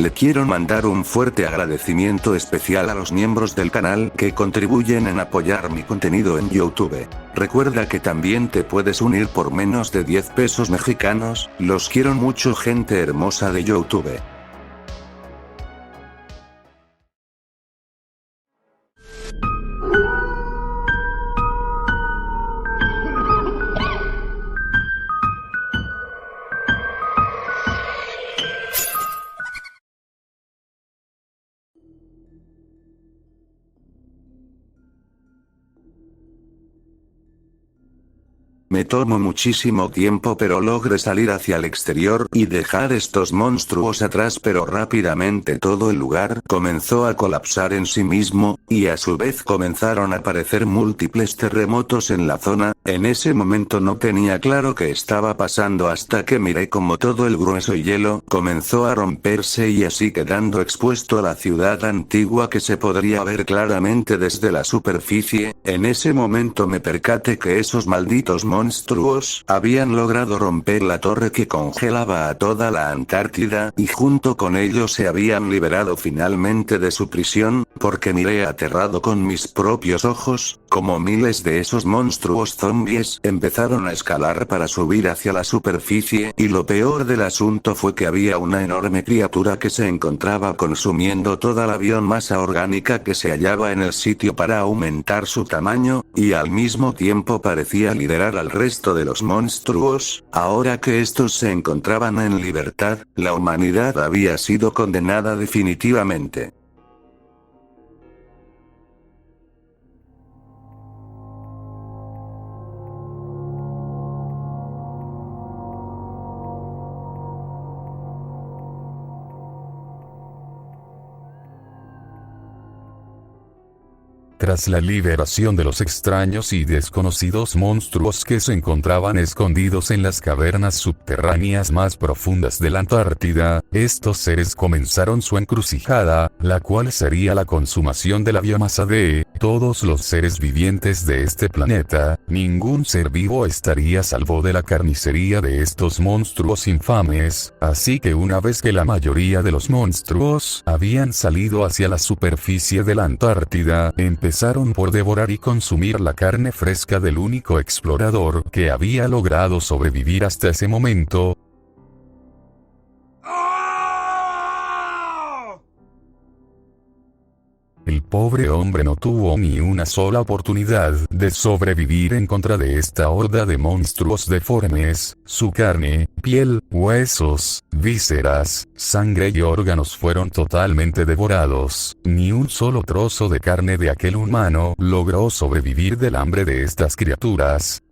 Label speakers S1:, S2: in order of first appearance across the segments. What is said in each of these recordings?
S1: Le quiero mandar un fuerte agradecimiento especial a los miembros del canal que contribuyen en apoyar mi contenido en YouTube. Recuerda que también te puedes unir por menos de 10 pesos mexicanos, los quiero mucho gente hermosa de YouTube. Me tomo muchísimo tiempo pero logré salir hacia el exterior y dejar estos monstruos atrás, pero rápidamente todo el lugar comenzó a colapsar en sí mismo, y a su vez comenzaron a aparecer múltiples terremotos en la zona. En ese momento no tenía claro qué estaba pasando hasta que miré como todo el grueso hielo comenzó a romperse y así quedando expuesto a la ciudad antigua que se podría ver claramente desde la superficie. En ese momento me percaté que esos malditos monstruos habían logrado romper la torre que congelaba a toda la Antártida, y junto con ellos se habían liberado finalmente de su prisión, porque miré aterrado con mis propios ojos, como miles de esos monstruos zombies empezaron a escalar para subir hacia la superficie, y lo peor del asunto fue que había una enorme criatura que se encontraba consumiendo toda la biomasa orgánica que se hallaba en el sitio para aumentar su tamaño, y al mismo tiempo parecía liderar al resto de los monstruos. Ahora que estos se encontraban en libertad, la humanidad había sido condenada definitivamente.
S2: Tras la liberación de los extraños y desconocidos monstruos que se encontraban escondidos en las cavernas subterráneas más profundas de la Antártida, estos seres comenzaron su encrucijada, la cual sería la consumación de la biomasa de todos los seres vivientes de este planeta. Ningún ser vivo estaría a salvo de la carnicería de estos monstruos infames, así que una vez que la mayoría de los monstruos habían salido hacia la superficie de la Antártida, empezaron por devorar y consumir la carne fresca del único explorador que había logrado sobrevivir hasta ese momento. El pobre hombre no tuvo ni una sola oportunidad de sobrevivir en contra de esta horda de monstruos deformes. Su carne, piel, huesos, vísceras, sangre y órganos fueron totalmente devorados. Ni un solo trozo de carne de aquel humano logró sobrevivir del hambre de estas criaturas.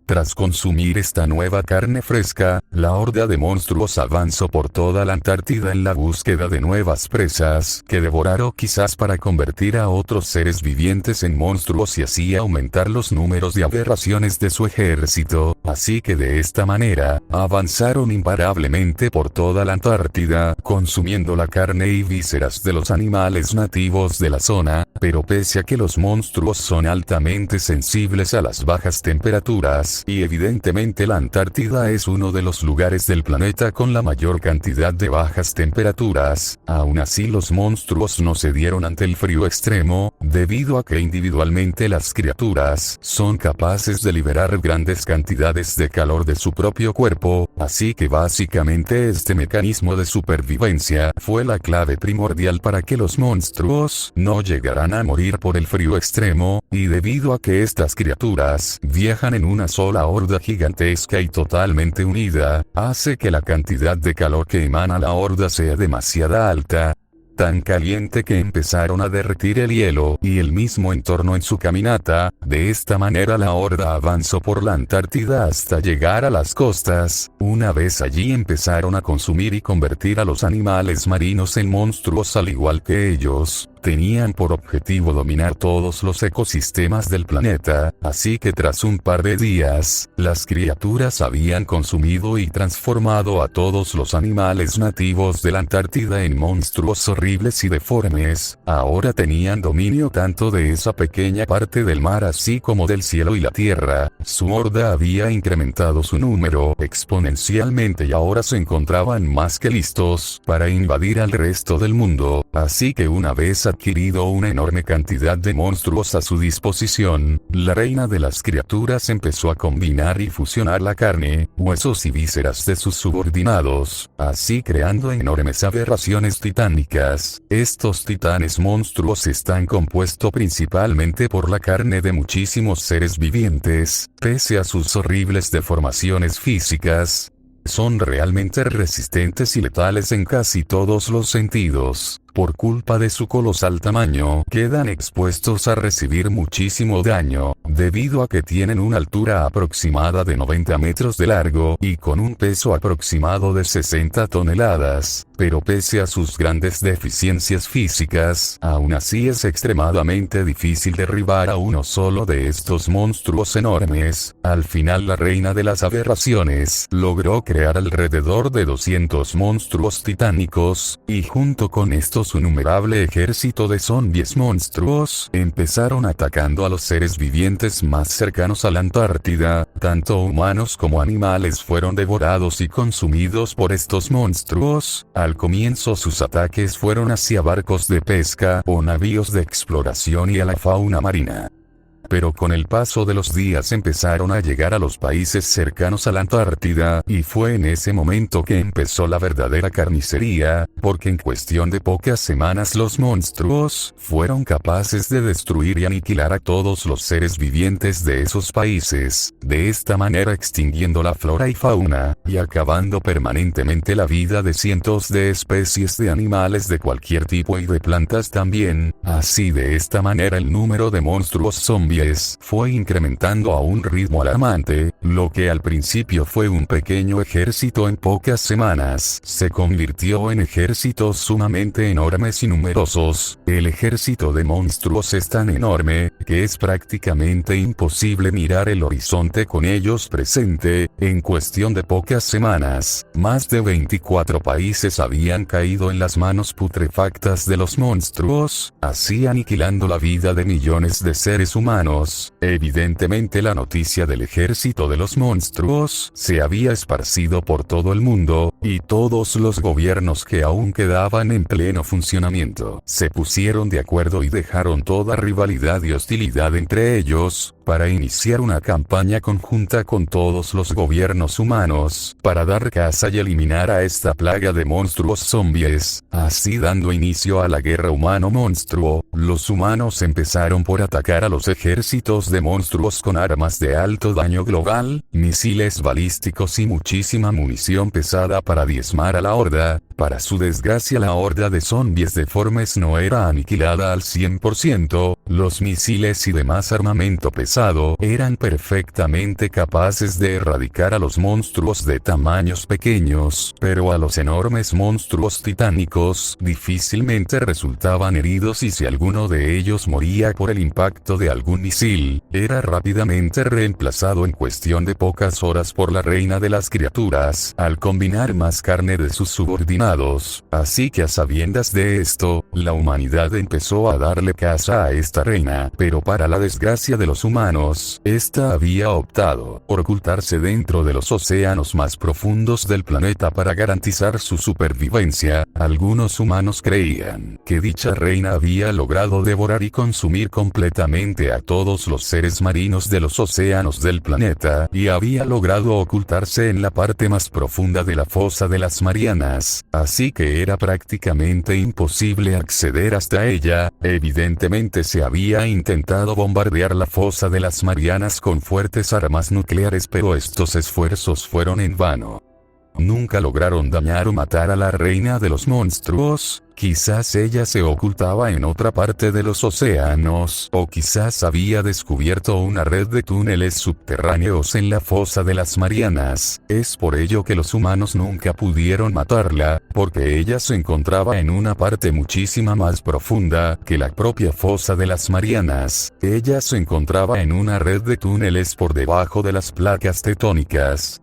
S2: Tras consumir esta nueva carne fresca, la horda de monstruos avanzó por toda la Antártida en la búsqueda de nuevas presas que devorar o quizás para convertir a otros seres vivientes en monstruos y así aumentar los números de aberraciones de su ejército. Así que de esta manera, avanzaron imparablemente por toda la Antártida, consumiendo la carne y vísceras de los animales nativos de la zona, pero pese a que los monstruos son altamente sensibles a las bajas temperaturas, y evidentemente la Antártida es uno de los lugares del planeta con la mayor cantidad de bajas temperaturas, aún así los monstruos no cedieron ante el frío extremo, debido a que individualmente las criaturas son capaces de liberar grandes cantidades de calor de su propio cuerpo, así que básicamente este mecanismo de supervivencia fue la clave primordial para que los monstruos no llegaran a morir por el frío extremo, y debido a que estas criaturas viajan en una sola horda gigantesca y totalmente unida, hace que la cantidad de calor que emana la horda sea demasiado alta, tan caliente que empezaron a derretir el hielo y el mismo entorno en su caminata. De esta manera la horda avanzó por la Antártida hasta llegar a las costas. Una vez allí empezaron a consumir y convertir a los animales marinos en monstruos al igual que ellos, tenían por objetivo dominar todos los ecosistemas del planeta, así que tras un par de días, las criaturas habían consumido y transformado a todos los animales nativos de la Antártida en monstruos horribles y deformes. Ahora tenían dominio tanto de esa pequeña parte del mar así como del cielo y la tierra. Su horda había incrementado su número exponencialmente y ahora se encontraban más que listos para invadir al resto del mundo, así que una vez adquirido una enorme cantidad de monstruos a su disposición, la reina de las criaturas empezó a combinar y fusionar la carne, huesos y vísceras de sus subordinados, así creando enormes aberraciones titánicas. Estos titanes monstruos están compuestos principalmente por la carne de muchísimos seres vivientes, pese a sus horribles deformaciones físicas. Son realmente resistentes y letales en casi todos los sentidos. Por culpa de su colosal tamaño, quedan expuestos a recibir muchísimo daño, debido a que tienen una altura aproximada de 90 metros de largo y con un peso aproximado de 60 toneladas, pero pese a sus grandes deficiencias físicas, aún así es extremadamente difícil derribar a uno solo de estos monstruos enormes. Al final la reina de las aberraciones logró crear alrededor de 200 monstruos titánicos, y junto con estos un innumerable ejército de zombies monstruos empezaron atacando a los seres vivientes más cercanos a la Antártida. Tanto humanos como animales fueron devorados y consumidos por estos monstruos. Al comienzo sus ataques fueron hacia barcos de pesca o navíos de exploración y a la fauna marina. Pero con el paso de los días empezaron a llegar a los países cercanos a la Antártida, y fue en ese momento que empezó la verdadera carnicería, porque en cuestión de pocas semanas los monstruos fueron capaces de destruir y aniquilar a todos los seres vivientes de esos países, de esta manera extinguiendo la flora y fauna, y acabando permanentemente la vida de cientos de especies de animales de cualquier tipo y de plantas también. Así de esta manera el número de monstruos zombies fue incrementando a un ritmo alarmante. Lo que al principio fue un pequeño ejército en pocas semanas se convirtió en ejércitos sumamente enormes y numerosos. El ejército de monstruos es tan enorme que es prácticamente imposible mirar el horizonte con ellos presente. En cuestión de pocas semanas, más de 24 países habían caído en las manos putrefactas de los monstruos, así aniquilando la vida de millones de seres humanos. Evidentemente la noticia del ejército de los monstruos se había esparcido por todo el mundo, y todos los gobiernos que aún quedaban en pleno funcionamiento se pusieron de acuerdo y dejaron toda rivalidad y hostilidad entre ellos, para iniciar una campaña conjunta con todos los gobiernos humanos, para dar caza y eliminar a esta plaga de monstruos zombies, así dando inicio a la guerra humano-monstruo. Los humanos empezaron por atacar a los ejércitos de monstruos con armas de alto daño global, misiles balísticos y muchísima munición pesada para diezmar a la horda. Para su desgracia la horda de zombies deformes no era aniquilada al 100%, los misiles y demás armamento pesado eran perfectamente capaces de erradicar a los monstruos de tamaños pequeños, pero a los enormes monstruos titánicos difícilmente resultaban heridos, y si alguno de ellos moría por el impacto de algún misil, era rápidamente reemplazado en cuestión de pocas horas por la reina de las criaturas, al combinar más carne de sus subordinados. Así que a sabiendas de esto, la humanidad empezó a darle caza a esta reina, pero para la desgracia de los humanos, esta había optado por ocultarse dentro de los océanos más profundos del planeta para garantizar su supervivencia. Algunos humanos creían que dicha reina había logrado devorar y consumir completamente a todos los seres marinos de los océanos del planeta, y había logrado ocultarse en la parte más profunda de la fosa de las Marianas, así que era prácticamente imposible acceder hasta ella. Evidentemente se había intentado bombardear la fosa de las Marianas con fuertes armas nucleares, pero estos esfuerzos fueron en vano. Nunca lograron dañar o matar a la reina de los monstruos. Quizás ella se ocultaba en otra parte de los océanos, o quizás había descubierto una red de túneles subterráneos en la fosa de las Marianas. Es por ello que los humanos nunca pudieron matarla, porque ella se encontraba en una parte muchísima más profunda que la propia fosa de las Marianas. Ella se encontraba en una red de túneles por debajo de las placas tectónicas.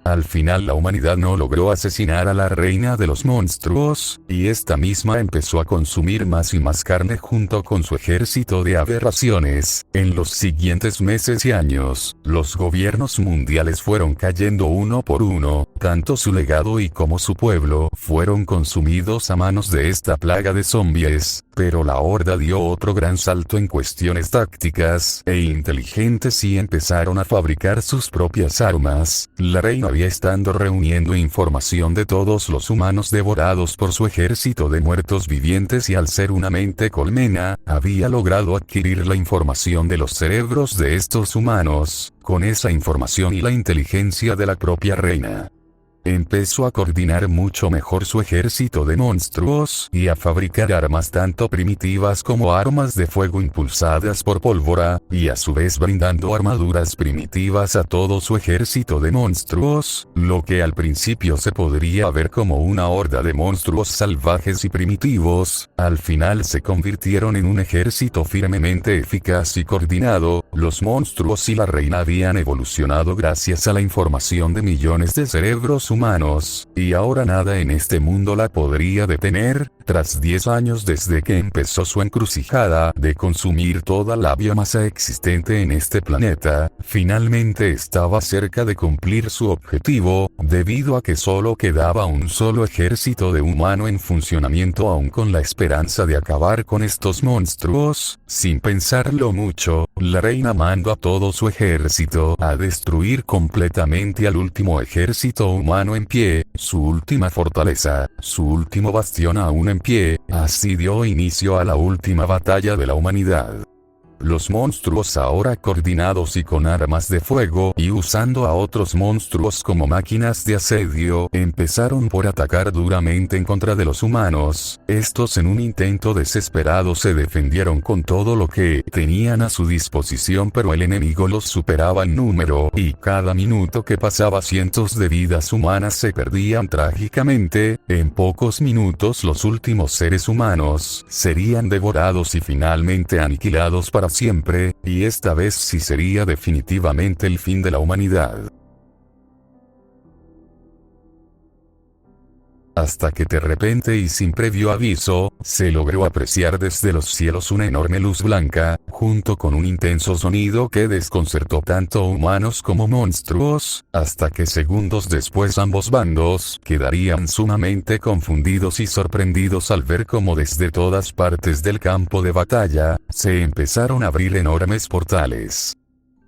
S2: Al final la humanidad no logró asesinar a la reina de los monstruos, y esta misma empezó a consumir más y más carne junto con su ejército de aberraciones. En los siguientes meses y años, los gobiernos mundiales fueron cayendo uno por uno, tanto su legado y como su pueblo fueron consumidos a manos de esta plaga de zombies. Pero la Horda dio otro gran salto en cuestiones tácticas e inteligentes y empezaron a fabricar sus propias armas. La reina había estado reuniendo información de todos los humanos devorados por su ejército de muertos vivientes y al ser una mente colmena, había logrado adquirir la información de los cerebros de estos humanos. Con esa información y la inteligencia de la propia reina, empezó a coordinar mucho mejor su ejército de monstruos y a fabricar armas tanto primitivas como armas de fuego impulsadas por pólvora, y a su vez brindando armaduras primitivas a todo su ejército de monstruos, lo que al principio se podría ver como una horda de monstruos salvajes y primitivos, al final se convirtieron en un ejército firmemente eficaz y coordinado. Los monstruos y la reina habían evolucionado gracias a la información de millones de cerebros humanos, y ahora nada en este mundo la podría detener. Tras 10 años desde que empezó su encrucijada de consumir toda la biomasa existente en este planeta, finalmente estaba cerca de cumplir su objetivo, debido a que solo quedaba un solo ejército de humano en funcionamiento, aún con la esperanza de acabar con estos monstruos. Sin pensarlo mucho, la reina mandó a todo su ejército a destruir completamente al último ejército humano en pie, su última fortaleza, su último bastión aún en pie. Así dio inicio a la última batalla de la humanidad. Los monstruos, ahora coordinados y con armas de fuego y usando a otros monstruos como máquinas de asedio, empezaron por atacar duramente en contra de los humanos. Estos, en un intento desesperado, se defendieron con todo lo que tenían a su disposición, pero el enemigo los superaba en número, y cada minuto que pasaba cientos de vidas humanas se perdían trágicamente. En pocos minutos los últimos seres humanos serían devorados y finalmente aniquilados para siempre, y esta vez sí sería definitivamente el fin de la humanidad. Hasta que de repente y sin previo aviso, se logró apreciar desde los cielos una enorme luz blanca, junto con un intenso sonido que desconcertó tanto humanos como monstruos, hasta que segundos después ambos bandos quedarían sumamente confundidos y sorprendidos al ver cómo desde todas partes del campo de batalla, se empezaron a abrir enormes portales,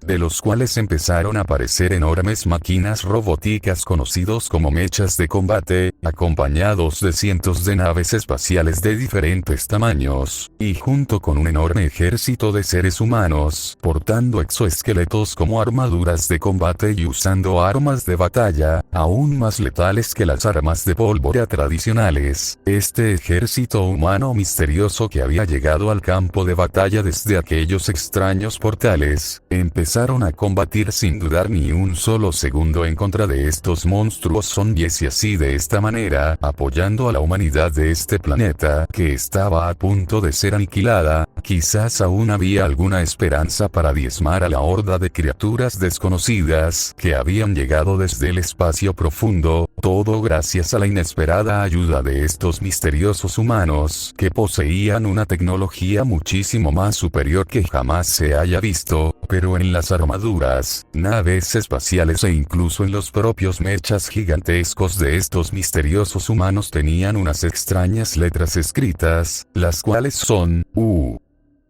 S2: de los cuales empezaron a aparecer enormes máquinas robóticas conocidos como mechas de combate, acompañados de cientos de naves espaciales de diferentes tamaños, y junto con un enorme ejército de seres humanos, portando exoesqueletos como armaduras de combate y usando armas de batalla, aún más letales que las armas de pólvora tradicionales. Este ejército humano misterioso que había llegado al campo de batalla desde aquellos extraños portales, empezaron a combatir sin dudar ni un solo segundo en contra de estos monstruos zombies, y así de esta manera, apoyando a la humanidad de este planeta, que estaba a punto de ser aniquilada. Quizás aún había alguna esperanza para diezmar a la horda de criaturas desconocidas que habían llegado desde el espacio profundo, todo gracias a la inesperada ayuda de estos misteriosos humanos que poseían una tecnología muchísimo más superior que jamás se haya visto. Pero en las armaduras, naves espaciales e incluso en los propios mechas gigantescos de estos misteriosos humanos tenían unas extrañas letras escritas, las cuales son U,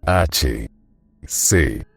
S2: H, C,